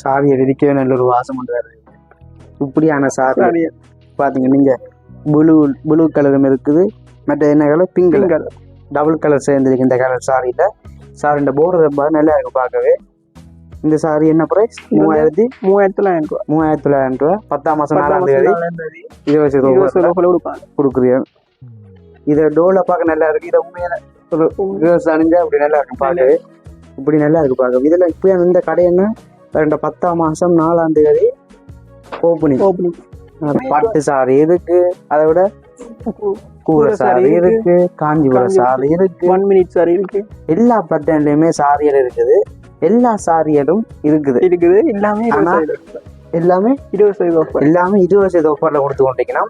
சாரியை இருக்கவே நல்ல ஒரு வாசம் கொண்டு வருது. இப்படியான சாரி பாத்தீங்க நீங்க ப்ளூ கலரும் இருக்குது, மற்ற என்ன colour pink colour double colour சேர்ந்துருக்கு இந்த கலர் சாரியில. சாரிஇந்த போர்டர் ரொம்ப நல்லா இருக்கு பார்க்கவே. இந்த சாரி என்ன பிரைஸ்? 3900 ரூபா. 10ஆம் மாசம் 4ஆம் தேதி 20 ரூபா கொடுக்குறீங்க. இதை டோல பார்க்க நல்லா இருக்கு. இதை உண்மையான ஒரு கேர்ள்ஸ் அணிஞ்சா அப்படி நல்லா இருக்கு பார்க்கவே. இப்படி நல்லா இருக்கு பார்க்க. இதுல இப்ப இந்த கடை என்ன 10ஆம் மாசம் 4ஆம் தேதி ஓப்பனிங். பட்டு சாரி இருக்கு, அதை விட கூரை சாரி இருக்கு, காஞ்சிபுரம் சாரி இருக்கு, 1 மினிட் சாரி இருக்கு. எல்லா பேட்டர்ன்லயுமே சாரிகள் இருக்குது. எல்லா சாரிகளும் இருக்குது. எல்லாமே 20% ஆஃபர்ல கொடுத்து கொண்டீங்கன்னா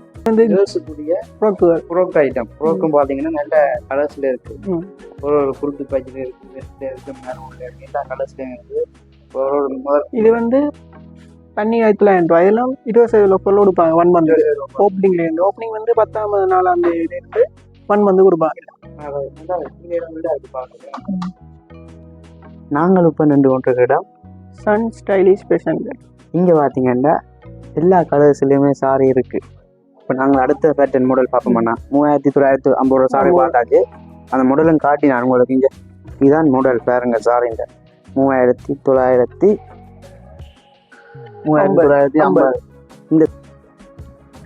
ஃப்ரோக் ஐட்டம். ஃப்ரோக்கும் பாத்தீங்கன்னா நல்ல கலர்ஸ்ல இருக்கு. ஒரு குருட்டு பேட்ச்ல இருக்கு, வெஸ்ட்ல இருக்கு, மெரூன்ல இருக்கு, எல்லா கலர்ஸ்லயும் இருக்கு. இது வந்து 1900 ரூபாய். இதெல்லாம் 20% ஆஃபர்ல கொடுப்பாங்க. 1 மந்த் ஓப்பனிங்ல இருந்து. ஓப்பனிங் வந்து 10ஆம் 4ஆம் தேதியில இருந்து 1 மந்த் கொடுப்பாங்க. நாங்கள் இப்ப நின்று கொண்டிருக்கிற இடம் சன் ஸ்டைலிஷ் ஃபேஷன். இங்க பாத்தீங்கன்னா எல்லா கலர்ஸ்லயுமே சாரி இருக்கு. இப்ப நாங்க அடுத்த பேட்டர்ன் மாடல் பார்ப்போம்னா 3950 ரூபாய் சாரி பார்த்தாச்சு. அந்த மாடலும் காட்டி நான் உங்களுக்கு இங்க இதுதான் மாடல் பாருங்க. சாரிங்க 3950. இந்த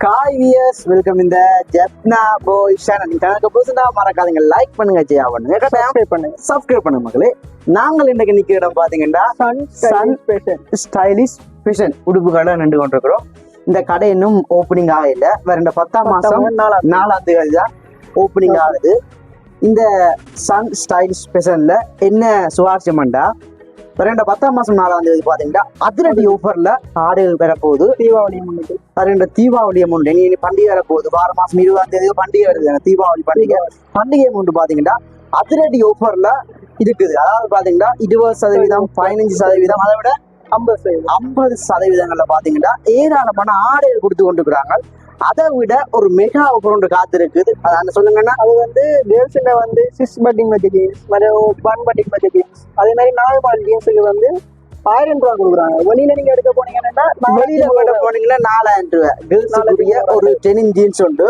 காய் வியர்ஸ் வெல்கம் இந்த ஜெப்னா பாய் சேனல். எனக்கு புதுசா மறக்காதீங்க, லைக் பண்ணுங்க, சப்ஸ்கிரைப் பண்ணுங்க மக்களே. நாங்கள் இன்றைக்கு நிக்கிற இடம் பாத்தீங்கன்னா சன் ஸ்டைலிஷ் ஃபேஷன் உடுப்பு கடை நின்று கொண்டிருக்கிறோம். இந்த கடை இன்னும் ஓப்பனிங் ஆகல. வேற இந்த 10ஆம் மாசம் 4ஆம் தேதி தான் ஓப்பனிங் ஆகுது. இந்த சன் ஸ்டைலிஷ் ஃபேஷன்ல என்ன சுவாரஸ்யம்டா, வேற 10ஆம் மாசம் 4ஆம் தேதி பாத்தீங்கன்னா அதிரடி ஆஃபர்ல ஆடைகள் பெறப்போகுது. தீபாவளியை முன்னே இனி பண்டிகை வரப்போகுது. வார மாசம் 20ஆம் தேதி பண்டிகை வருது, தீபாவளி பண்டிகை முன்பு பாத்தீங்கன்னா அதிரடி ஆஃபர்ல இருக்குது. அதாவது பாத்தீங்கன்னா 20%, 15%, அதை விட 50% பாத்தீங்கன்னா ஏராளமான ஆடைகள் கொடுத்து கொண்டிருக்கிறாங்க. அதை விட ஒரு மெகா ஆஃபர் ஒன்று காத்திருக்குது. அதான் சொல்லுங்கன்னா அது வந்து கேர்ள்ஸ்ல வந்து 6 பட்டிங் மச்ச ஜீன்ஸ், 1 பட்டிங் மச்ச ஜீன்ஸ், அதே மாதிரி 4 பால் ஜீன்ஸுக்கு வந்து 1000 ரூபாய் கொடுக்குறாங்க. வெளியில நீங்க எடுக்க போனீங்கன்னா 4000 ரூபாய். கேர்ள்ஸுக்குரிய ஒரு டெனிம் ஜீன்ஸ் உண்டு,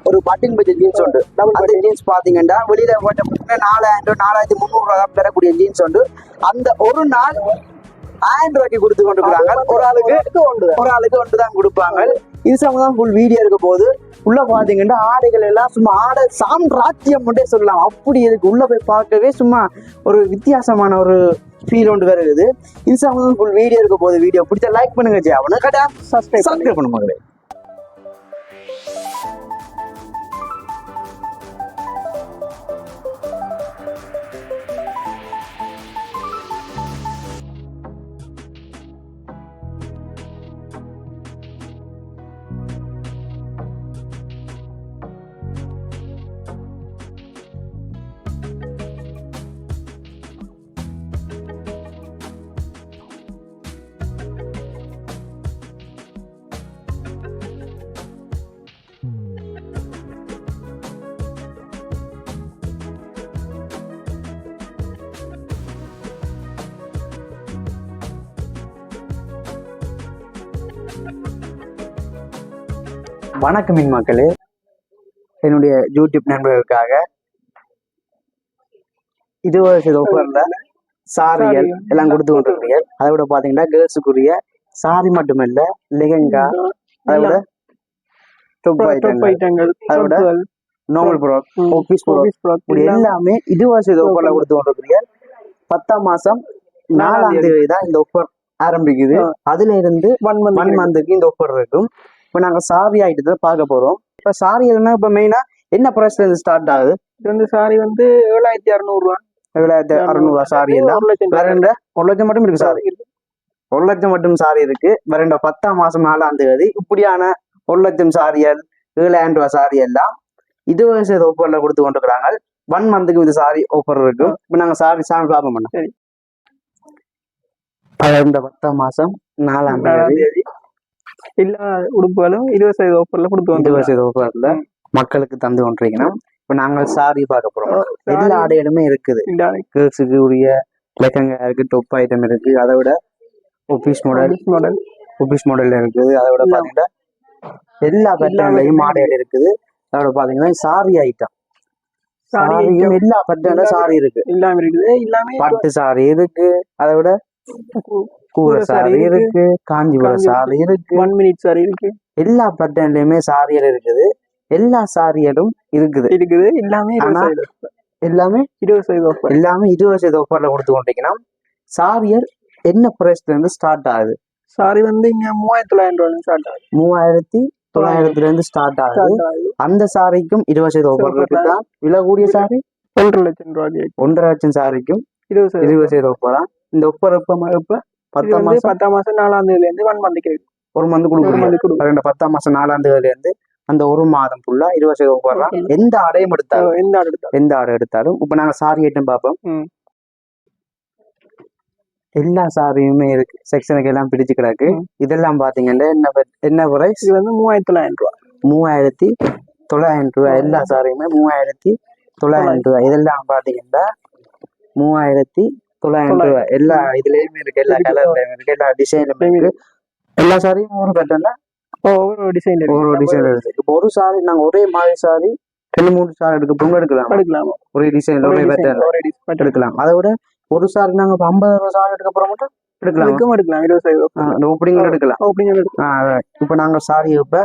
ஒரு பட்டிங் பட்ஜெட் ஜீன்ஸ் உண்டு. அந்த ஜீன்ஸ் பாத்தீங்கன்னா வெளியில போட்ட 4000 4300 ரூபாய் பெறக்கூடிய ஜீன்ஸ் உண்டு. அந்த ஒரு நாள் 1000 ரூபாய்க்கு கொடுத்து கொண்டிருக்கிறாங்க. ஒரு ஆளுக்கு ஒன்று தான் கொடுப்பாங்க. இது சம்பந்தம் ஃபுல் வீடியோ இருக்க போது உள்ள பாத்தீங்கன்னா ஆடைகள் எல்லாம் சும்மா ஆடை சாம்ராஜ்யம் மட்டும் சொல்லலாம். அப்படி இருக்கு. உள்ள போய் பார்க்கவே சும்மா ஒரு வித்தியாசமான ஒரு ஃபீல் ஒன்று வருது. இது சம்பந்தம் ஃபுல் வீடியோ இருக்க போது. வீடியோ பிடிச்ச லைக் பண்ணுங்க, அவனு கடை சப்ஸ்கிரைப் பண்ணுங்க. வணக்கம் மக்களே, என்னுடைய யூடியூப் நண்பர்களுக்காக 20% ஆஃபர்ல சாரிகள் எல்லாம் கொடுத்து கொண்டிருக்கிறீர்கள். அதை விட பாத்தீங்கன்னா கேர்ள்ஸுக்குரிய சாரி மட்டுமல்ல, லெஹங்கா, அதை விட டாப் ஐட்டங்கள், அதை விட நார்மல் ப்ராடக்ட், ஆபீஸ் ப்ராடக்ட் எல்லாமே 20% ஆஃபர்ல கொடுத்து கொண்டிருக்கிறீர்கள். 10ஆம் மாசம் 4ஆம் தேதி தான் இந்த ஆஃபர் ஆரம்பிக்குது. அதுல இருந்து 1 மந்த்துக்கு இந்த ஆஃபர் இருக்கும். இப்ப நாங்க சாரி ஐட்டத்தை பார்க்க போறோம். இப்ப சாரி எல்லாம் இப்ப மெயினா என்ன பிரைஸ்ல இருந்து ஸ்டார்ட் ஆகுது? இது வந்து சாரி வந்து 7600 ரூபாய். 7600 சாரி எல்லாம் 1 லட்சம் மட்டும் இருக்கு. சாரி 1 லட்சம் மட்டும் சாரி இருக்கு. வேற 10ஆம் மாசம் 4ஆம் தேதி இப்படியான 1 லட்சம் சாரிகள், 7000 ரூபாய் சாரி எல்லாம் 20% ஆஃபர்ல கொடுத்து கொண்டிருக்கிறாங்க. 1 மந்த்துக்கு இந்த சாரி ஆஃபர் இருக்கும். இப்ப நாங்க சாரி பார்ப்போம். இந்த 10ஆம் மாசம் 4ஆம் தேதி எல்லா உடுப்புகளும் 20% ஆஃபர்ல கொடுத்து 20% ஆஃபர்ல மக்களுக்கு தந்து கொண்டிருக்கணும். இப்ப நாங்க சாரி பார்க்க போறோம். எல்லா ஆடைகளுமே இருக்குது. கேர்ள்ஸுக்கு உரிய லெஹங்கா இருக்கு, டாப் ஐட்டம் இருக்கு, அதை விட ஆஃபீஸ் மாடல் மாடல் ஆஃபீஸ் மாடல்ல இருக்குது. அதோட பாத்தீங்கன்னா எல்லா பேட்டர்ன்லயும் மாடல் இருக்குது. அதோட பாத்தீங்கன்னா சாரி ஐட்டம், சாரியும் எல்லா பேட்டர்ன்ல சாரி இருக்கு. எல்லாமே இருக்குது. எல்லாமே பட்டு சாரி இருக்கு, அதை விட கூரை சாரி இருக்கு, காஞ்சிபுரம் சாரி இருக்கு, 1 மினிட் சாரி இருக்கு. எல்லா பேட்டர்ன்லயுமே சாரிகள் இருக்குது. எல்லா சாரிகளும் இருக்குது. எல்லாமே எல்லாமே 20% ஆஃபர். எல்லாமே 20% ஆஃபர்ல கொடுத்து கொண்டிருக்கணும். சாரியல் என்ன பிரைஸ்ல இருந்து ஸ்டார்ட் ஆகுது? சாரி வந்து இங்க 3900 ஸ்டார்ட் ஆகுது. 3900 இருந்து ஸ்டார்ட் ஆகுது. அந்த சாரிக்கும் 20% ஆஃபர் இருக்குதான். விலை கூடிய சாரி 1.5 லட்சம் ரூபாய். 1.5 லட்சம் சாரிக்கும் 20% ஆஃபரா? இந்த ஆஃபர் எப்ப 10 மாசம் 4ஆம் தேதியில இருந்து 1 மந்த் இருக்கு. ஒரு மந்த் கொடுக்குறீங்க. 10 மாசம் 4ஆம் தேதியில இருந்து அந்த ஒரு மாதம் ஃபுல்லா 20% ஆஃபர் தான். எந்த ஆடையும் எடுத்தாலும் எந்த ஆடை எடுத்தாலும். இப்ப நாங்க சாரி ஐட்டம் பார்ப்போம். எல்லா சாரியுமே இருக்கு. செக்ஷனுக்கு எல்லாம் பிரிச்சு கிடக்கு. இதெல்லாம் பாத்தீங்கன்னா என்ன பிரைஸ்? இது வந்து 3900 ரூபாய். 3900 ரூபாய். எல்லா சாரியுமே 3900 ரூபாய். இதெல்லாம் பாத்தீங்கன்னா 3900 ரூபாய். எல்லா இதுலயுமே இருக்கு, எல்லா கலர்லயும் இருக்கு, எல்லா டிசைன்லயும் இருக்கு. எல்லா சாரியும் ஒரு பேட்டர்ல ஒவ்வொரு டிசைன் இருக்கு. இப்போ ஒரு சாரி நாங்க ஒரே மாதிரி சாரி 2-3 சாரி எடுக்கலாம். ஒரே டிசைன்ல ஒரே பேட்டர்ல எடுக்கலாம். அதை விட ஒரு சாரி நாங்க 50 சாரி எடுக்க போற மட்டும் எடுக்கலாம். 20% ஓப்பனிங் எடுக்கலாம். இப்ப நாங்க சாரி இப்ப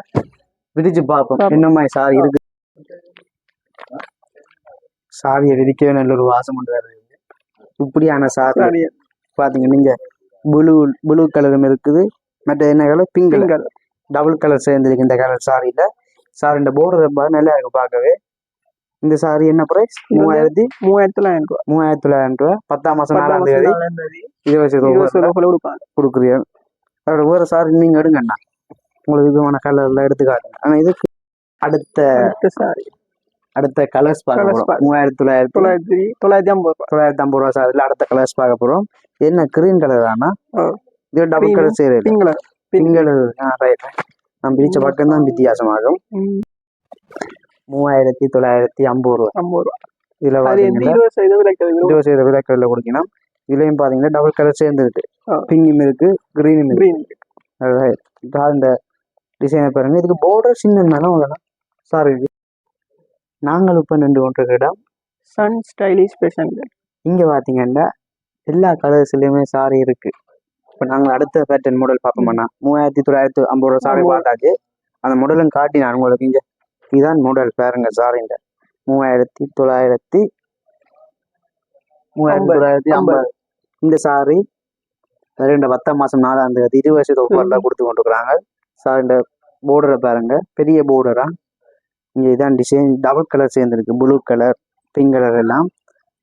விரிச்சு பார்ப்போம் என்ன மாதிரி சாரி இருக்கு. சாரியை விரிக்கவே நல்ல ஒரு வாசம் கொண்டு வருது. இப்படியான சாரி பாத்தீங்க நீங்க ப்ளூ கலரும் இருக்குது. மற்ற என்ன colour? Pink colour. Double colour சேர்ந்துருக்கு இந்த கலர் சாரியில. சாரியோட போர்டர் ரொம்ப நல்லா இருக்கு பார்க்கவே. இந்த சாரி என்ன பிரைஸ்? 3900 ரூபாய். 10 மாசம் 4ஆம் தேதி 20% கொடுக்குறீங்க. அதோட வேற சாரி நீங்க எடுங்கண்ணா, உங்களுக்கு விதமான கலர்ல எடுத்து காட்டுங்க. ஆனா இதுக்கு அடுத்த கலர்ஸ் பார்க்க போறோம். 3950 ரூபாய் சாரில அடுத்த கலர்ஸ் பார்க்க போறோம். என்ன கிரீன் கலர் தானா? இது டபுள் கலர் சேரு. Pink colour. நான் பிரிச்ச பக்கம் தான் வித்தியாசமாகும். 3950 ரூபாய். இதுல 20% விலைக்கடல கொடுக்கணும். இதுலயும் பாத்தீங்கன்னா டபுள் கலர் சேர்ந்து இருக்கு. பிங்கும் இருக்கு, கிரீனும் இருக்கு. இந்த டிசைனை பாருங்க. இதுக்கு போர்டர் சின்ன மேலும் சாரி. நாங்கள் இப்ப நின்று கொண்டிருக்கிற இடம் சன் ஸ்டைலிஷ் ஃபேஷன். இங்க பாத்தீங்கன்னா எல்லா கலர்ஸ்லயுமே சாரி இருக்கு. இப்ப நாங்க அடுத்த பேட்டர்ன் மாடல் பார்ப்போம்னா 3950 ரூபாய் சாரி பார்த்தாச்சு. அந்த மாடலும் காட்டி நான் உங்களுக்கு இங்க இதுதான் மாடல் பாருங்க. சாரிங்க 3950. இந்த சாரி 10 மாசம் 4ஆம் தேதி 20% ஆஃபர்ல கொடுத்து கொண்டிருக்கிறாங்க. சாரிஇந்த போர்டரை பாருங்க, பெரிய போர்டரா. இங்க இதான் டிசைன் டபுள் கலர் சேர்ந்துருக்கு. ப்ளூ கலர், பிங்க் கலர் எல்லாம்.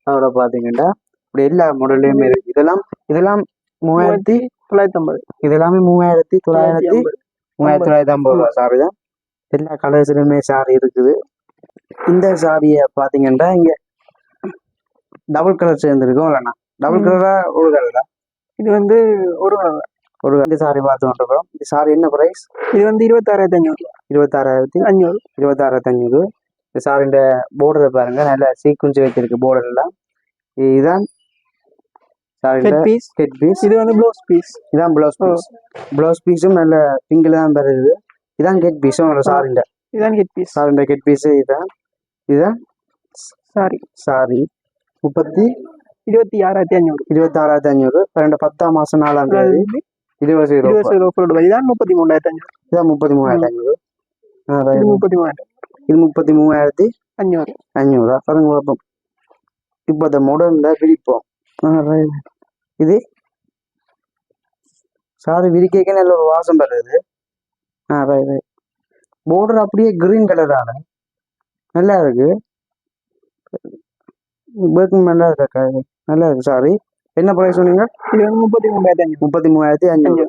அதோட பாத்தீங்கன்னா இப்படி எல்லா மாடல்லையுமே இருக்கு. இதெல்லாம் 3950. இதெல்லாமே 3950 ரூபாய் சாரி தான். எல்லா கலர்ஸ்லயுமே சாரி இருக்குது. இந்த சாரிய பாத்தீங்கன்னா இங்க டபுள் கலர் சேர்ந்துருக்கும். இல்லைண்ணா டபுள் கலரா ஒரு கலரா? இது வந்து ஒரு இந்த சாரி பார்த்து கொண்டிருக்கோம். இந்த சாரி என்ன பிரைஸ்? இது வந்து 26,500. 26,500. இந்த சாரியோட போர்டரை பாருங்க, நல்ல சீக்வன்ஸ் வச்சிருக்கு போர்டர் எல்லாம். இதுதான் ஹெட் பீஸ். இது வந்து ப்ளவுஸ் பீஸ். இதான் ப்ளவுஸ் பீஸ். ப்ளவுஸ் பீஸும் நல்ல பிங்க்ல தான் வருது. இதான் ஹெட் பீஸும் சாரிண்ட. இதான் ஹெட் பீஸ். சாரிண்ட ஹெட் பீஸ் இதுதான் சாரி 26,500. 26,500. 10 மாசம் 4ஆம் தேதி 20% ஆஃபர். இதான் 33,500. இதான் 33,500. இது 33,500. பாருங்க பார்ப்போம். இப்போ இந்த மாடல்ல விரிப்போம். இது சாரி விரிக்க நல்ல ஒரு வாசம் வருது. போர்டர் அப்படியே கிரீன் கலரான நல்லா இருக்கு. நல்லா இருக்கு சாரி. என்ன பிரைஸ் சொன்னீங்க? 33,500.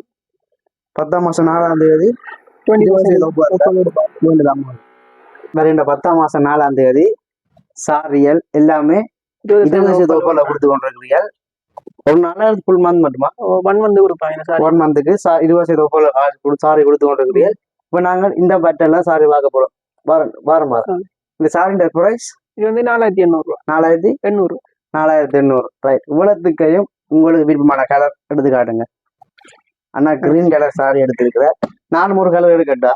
10 மாசம் 4ஆம் தேதி 10 மாசம் 4ஆம் தேதி சாரியல் எல்லாமே 20% ஆஃபர்ல கொடுத்து கொண்டிருக்கிறீர்கள். ஒரு நாள் ஃபுல் மந்த் மட்டுமா? 1 மந்த் கொடுப்பாங்க. 1 மந்த்துக்கு 20% ஆஃபர்ல சாரி கொடுத்து கொண்டிருக்கிறீர்கள். இப்போ நாங்கள் இந்த பேட்டர்ல சாரி பார்க்க போறோம். வாரம் இந்த சாரியோட பிரைஸ் இது வந்து 4,800. 4,800. ரைட். இவ்வளத்துக்கையும் உங்களுக்கு விருப்பமான கலர் எடுத்து காட்டுங்க. அண்ணா கிரீன் கலர் சாரி எடுத்திருக்கிறேன். நானும் ஒரு கலர் எடுக்கட்டா,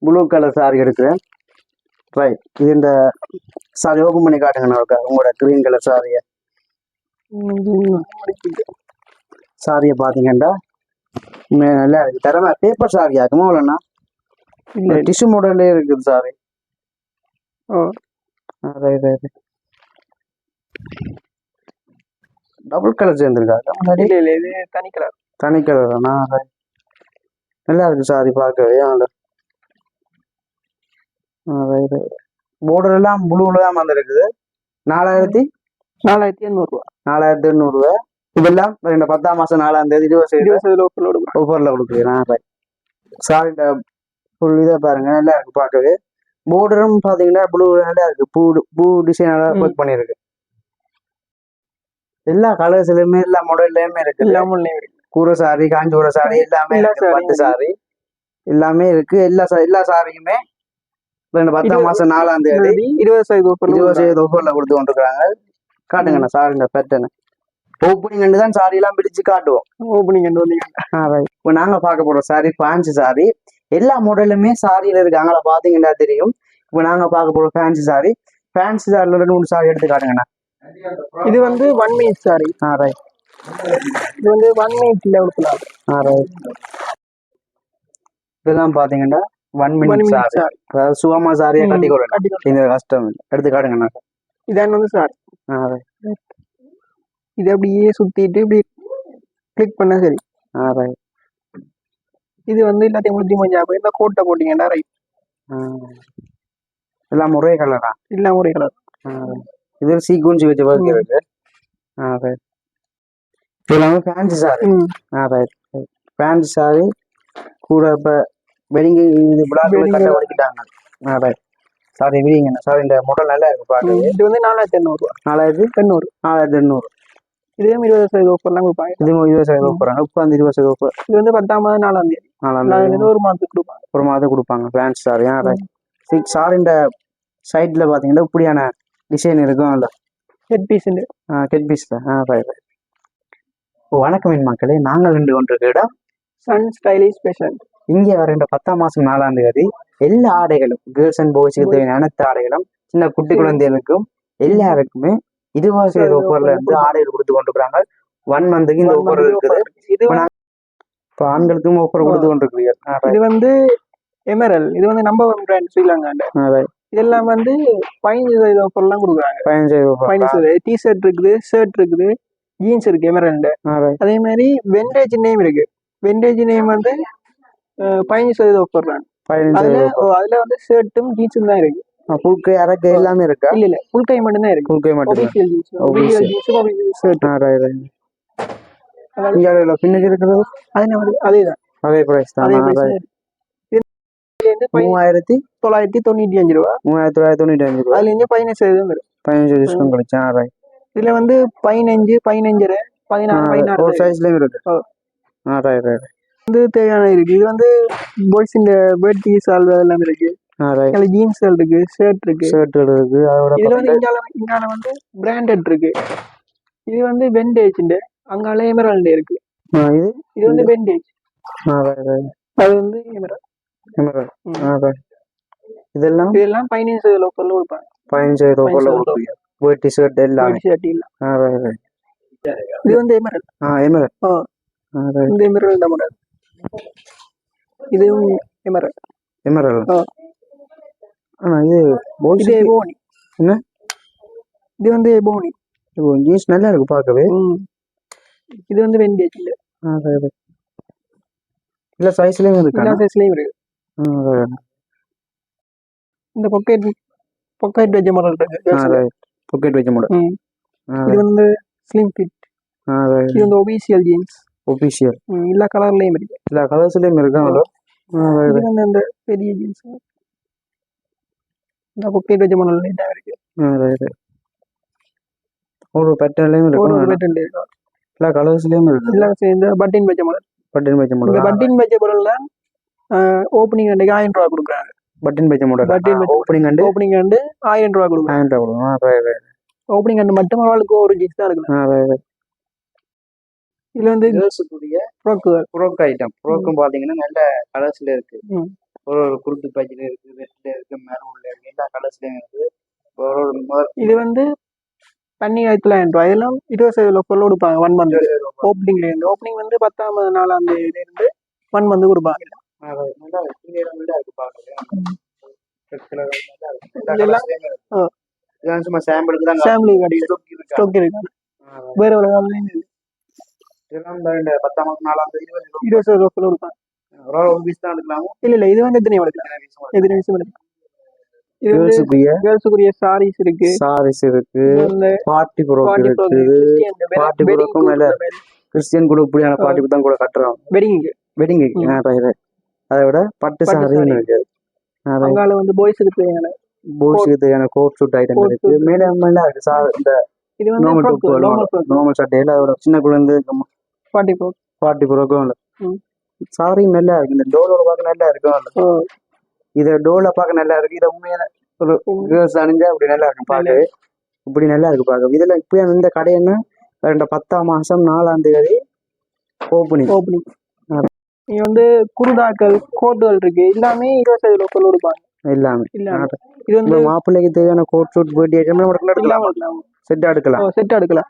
ப்ளூ கலர் சாரி எடுக்கிறேன். ரைட், இது இந்த சாரி ஓப்பன் பண்ணி காட்டுங்கண்ணா உங்களோட கிரீன் கலர் சாரியை. சாரியை பார்த்தீங்கன்னா நல்லா இருக்கு. தரமா பேப்பர் சாரியா இருக்குமா இல்லைண்ணா? டிஷ்யூ மாடல்லே இருக்குது சாரி. Double colour சேர்ந்துருக்கா? தனி கலர். தனி கலர் தானா? நல்லா இருக்கு சாரி பார்க்கவே. போர்டர் எல்லாம் ப்ளூல தான் வந்துருக்குது. 4800 4800 இதெல்லாம் இந்த 10ஆம் மாசம் 4ஆம் தேதி 20 ஆஃபர்ல கொடுக்குறேன். சாரி ஃபுல் இதை பாருங்க, நல்லா இருக்கு பார்க்கவே. போர்டரும் பாத்தீங்கன்னா ப்ளூ நல்லா இருக்கு. பூ டிசைன் ஒர்க் பண்ணிருக்கு. எல்லா கலர்ஸ்லயுமே எல்லா மாடல்லையுமே இருக்கு. கூரை சாரி, காஞ்சிபுரம் சாரி எல்லாமே, பட்டு சாரி எல்லாமே இருக்கு. எல்லா சாரியுமே 10ஆம் மாசம் 4ஆம் தேதி 20% ஆஃபர்ல கொடுத்து கொண்டிருக்காங்க. காட்டுங்கண்ணா சாரி இந்த பேட்டர்ன். ஓப்பனிங் தான் சாரி எல்லாம் பிடிச்சு காட்டுவோம். இப்போ நாங்க பார்க்க போறோம் சாரி ஃபேன்சி சாரி. எல்லா மாடலுமே சாரியில இருக்கு, அங்கே பாத்தீங்கன்னா தெரியும். இப்போ நாங்க பார்க்க போறோம் ஃபேன்சி சாரி. ஃபேன்சி சாரில 2 சாரி எடுத்து காட்டுங்கண்ணா. இது வந்து 1 மினிட் சாரி. ரைட். இது வந்து 1 மினிட்ல கொடுக்கலாம். ரைட். இதெல்லாம் பாத்தீங்கன்னா 1 மினிட் சாரி. அதாவது சுகமா சாரியை கட்டி கொடுக்கலாம். இந்த கஷ்டம் எடுத்து காட்டுங்கண்ணா. இதான் வந்து சாரி. இது அப்படியே சுத்திட்டு இப்படி கிளிக் பண்ண சரி. இது வந்து எல்லாத்தையும் முடிஞ்சு முடிஞ்சா இந்த கோட்டை போட்டீங்கன்னா ரைட். எல்லாம் ஒரே கலரா? எல்லாம் ஒரே கலர். இது சீக்வன்ஸ் வச்சு ஒர்க் இருக்கு. இதெல்லாம் fancy sorry. Right. Fancy sorry கூட இப்ப வெடிங்க இது பிளாக்ல கட்ட வடிக்கிட்டாங்க. ரைட். சாரி விரிங்கண்ணா. சாரி இந்த மாடல் நல்லா இருக்கு பாருங்க. இது வந்து 4800. 4800. இதே 20% ஆஃபர்லாம் கொடுப்பாங்க. இது 20% ஆஃபர். இப்போ அந்த 20% ஆஃபர். இது வந்து 10ஆம் மாதம் 4ஆம் தேதி. 4ஆம் தேதி ஒரு மாதத்துக்கு கொடுப்பாங்க. ஒரு மாதம் கொடுப்பாங்க ஃபேன்சி சாரி. ரைட். சாரி இந்த சைட்ல பாத்தீங்கன்னா இப்படியான டிசைன் இருக்கும். இல்ல ஹெட் பீஸ். ஹெட் பீஸ் தான். ரைட். வணக்கம் மக்களே, நாங்கள் நின்று கொண்டிருக்கிற இடம் சன் ஸ்டைலிஷ் ஃபேஷன். இங்கே வர 10ஆம் மாசம் 4ஆம் தேதி எல்லா ஆடைகளும், கேர்ள்ஸ் அண்ட் பாய்ஸுக்கு தேவையான அனைத்து ஆடைகளும், சின்ன குட்டி குழந்தைகளுக்கும் எல்லாருக்குமே 20% ஆஃபர்ல இருந்து ஆடைகள் கொடுத்து கொண்டிருக்கிறாங்க. 1 மந்த்துக்கு இந்த ஆஃபர் இருக்குது. இப்போ ஆண்களுக்கும் ஆஃபர் கொடுத்து கொண்டிருக்கிறீர்கள். இது வந்து எமரல். இது வந்து நம்பர் 1 பிராண்ட் ஸ்ரீலங்காண்ட. இதெல்லாம் வந்து 15% ஆஃபர்லாம் கொடுக்குறாங்க. 15% டிஷர்ட் இருக்குது, ஷர்ட் இருக்குது, ஜீன்ஸ் இருக்கு எமரல்ல. அதே மாதிரி வெண்டேஜ் நேம் இருக்கு. வெண்டேஜ் நேம் வந்து 15% ஆஃபர் தான். அதுல வந்து ஷர்ட்டும் ஜீன்ஸும் தான் இருக்கு. ஃபுல் கை அரக்கை எல்லாமே இருக்கா? இல்ல ஃபுல் கை மட்டும் தான் இருக்கு. ஃபுல் கை மட்டும். Official jeans, official shirt. இங்க பின்னுக்கு இருக்குது அதேதான். அதே பிரைஸ் தான். 3995 ரூபா. 3995 ரூபா. அதுல இருந்து 15% வரும். 15 டிஸ்கவுண்ட் கிடைச்சா. ரைட். இதுல வந்து 15, 15, 16, 16 ஒரு சைஸ்லயும் இருக்கு. Right right. வந்து தேவையான இருக்கு. இது வந்து பாய்ஸ் இந்த வேட்டி சால்வை எல்லாம் இருக்கு. இதுல ஜீன்ஸ் இருக்கு, ஷர்ட் இருக்கு. இதுல வந்து இங்கால வந்து பிராண்டட் இருக்கு. இது வந்து வெண்டேஜ். அங்கால எமரல்ட் இருக்கு. இது வந்து வெண்டேஜ். அது வந்து எமரல்ட். இதெல்லாம் 15% ஆஃபர்ல கொடுப்பாங்க. 15% ஆஃபர்ல கொடுப்பாங்க. வேட்டி ஷர்ட் எல்லாம். இது வந்து எமரல்ட். எமரல்ட். இந்த எமரல்ட் தான் மாடல். இதுவும் எமரல்ட். எமரல்ட். இது எபோனி. என்ன? இது வந்து எபோனி. ஜீன்ஸ் நல்லா இருக்கு பார்க்கவே. இது வந்து வெண்டேஜ் இல்ல. இல்ல சைஸ்லயும் இருக்கு. எல்லா சைஸ்லயும் இருக்கு. இந்த பாக்கெட் வெஜ் மாடல் இருக்கு. பாக்கெட் வெஜ் மாடல். இது வந்து ஸ்லிம் ஃபிட். இது வந்து ஆபீஷியல் ஜீன்ஸ். ஆபீஷியல். எல்லா கலர்லயும் இருக்கு. எல்லா கலர்ஸ்லயும் இருக்கு. இது வந்து அந்த பெரிய ஜீன்ஸ். இந்த பாக்கெட் வெஜ் மாடல்ல இதா இருக்கு. ஒரு பேட்டர்ன்லயும் இருக்கு. ஒரு பேட்டர்ன்ல இருக்கு. எல்லா கலர்ஸ்லயும் இருக்கு. எல்லா இந்த பட்டின் வெஜ் மாடல். பட்டின் வெஜ் மாடல். இந்த பட்டின் வெஜ் மாடல்ல ஓபனிங் அன்னைக்கு 1000 ரூபாய் கொடுக்குறாங்க. பட்டின் வெஜ் மாடல். ஓபனிங் அண்ட் 1000 ரூபாய் கொடுக்குறாங்க. 1000 ரூபாய். ஓபனிங் அண்ட் மட்டும் அவளுக்கு ஒரு ஜீன்ஸ் தான் இருக்கு. இதுல வந்து ஃப்ராக்குகள் ஃப்ரோக் ஐட்டம். ஃப்ரோக்கும் பாத்தீங்கன்னா நல்ல கலர்ஸ்ல இருக்கு. ஒரு குருத்து பேஜ்ல இருக்கு, ரெட்ல இருக்கு, மெரூன்ல இருக்கு, எல்லா கலர்ஸ்லயும் இருக்கு. ஒரு இது வந்து 15,000 ரூபாய். இதெல்லாம் 20% ஆஃபர்ல கொடுப்பாங்க 1 மந்த் ஓப்பனிங்ல இருந்து. ஓப்பனிங் வந்து 10ஆம் நாளாம் தேதியில இருந்து 1 மந்த் கொடுப்பாங்க. நல்லா இருக்கு பாக்குறது. இதெல்லாம் இதெல்லாம் சும்மா சாம்பிளுக்கு தான். சாம்பிள் கிடையாது, ஸ்டாக் இருக்கு. வேற ஒரு கலர்லயும் இருக்கு. இதெல்லாம் இந்த 10ஆம் நாளாம் தேதி 20% ஆஃபர்ல கொடுப்பாங்க. ஒரு பீஸ் தான் எடுக்கலாமா? இல்ல இது வந்து எத்தனை எடுக்கலாம், எத்தனை பீஸ் எடுக்கலாம். இது வந்து கேர்ள்ஸுக்குரிய சாரீஸ் இருக்கு, பார்ட்டி ப்ரோக் இருக்கு. பார்ட்டி ப்ரோக்கும் மேல கிறிஸ்டியன் கூட இப்படியான பார்ட்டிக்கு தான் கூட கட்டுறோம். வெட்டிங்க்கு அதை விட பட்டு சாரியும் இருக்கு. அங்கால வந்து பாய்ஸ்க்கு தேவையான கோட் சூட் ஐட்டம் இருக்கு. மேல இருக்கு இந்த இது வந்து நார்மல் சட்டையில அதோட சின்ன குழந்தை பார்ட்டி ப்ரோக்கும் சாரி நல்லா இருக்கு. இந்த டோலோட பார்க்க நல்லா இருக்கும். இத டோல பார்க்க நல்லா இருக்கு. இத உண்மையான ஒரு கேர்ள்ஸ் அணிஞ்சா அப்படி நல்லா இருக்கும் பாக்க. இப்படி நல்லா இருக்கு பாக்க. இதுல இப்ப இந்த கடை என்ன 10ஆம் மாசம் 4ஆம் தேதி ஓப்பனிங். இது வந்து குருதாக்கள் கோட்டுகள் இருக்கு, எல்லாமே 20% ஆஃபர்ல கொடுப்பாங்க. எல்லாமே இது வந்து மாப்பிள்ளைக்கு தேவையான கோட் சூட் பேட்டி ஐட்டம் எடுக்கலாம். செட் எடுக்கலாம்.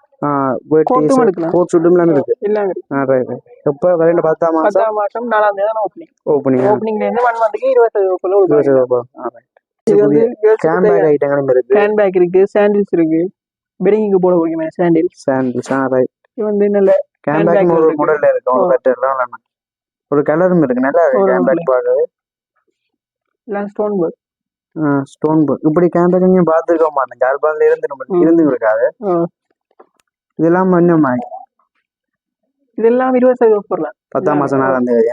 கோட் சூட்டும் எல்லாமே இருக்கு. எப்ப வரையில 10ஆம் மாசம் 4ஆம் தேதி ஓப்பனிங்ல இருந்து 1 மந்த்க்கு 20% ஆஃபர்ல கொடுப்பாங்க. இது வந்து கேன் பேக் ஐட்டங்களும் இருக்கு. கேன் பேக் இருக்கு, சாண்டில்ஸ் இருக்கு, பெட்டிங்க்கு போட போறீங்க சாண்டில்ஸ். இது வந்து நல்ல கேன் பேக் ஒரு மாடல்ல இருக்கு. ஒரு பேட்டர்ன்ல ஒரு கலரும் இருக்கு. நல்லா இருக்கு கேன் பேக் பார்க்கவே. ஸ்டோன் ஒர்க் இப்படி கேன் பேக் நீங்க பாத்துக்க மாட்டேன். ஜார்பான்ல இருந்து இருக்காது. இதெல்லாம் இன்னும் இதெல்லாம் 20% ஆஃபர்ல 10ஆம் மாசம் 4ஆம் தேதி.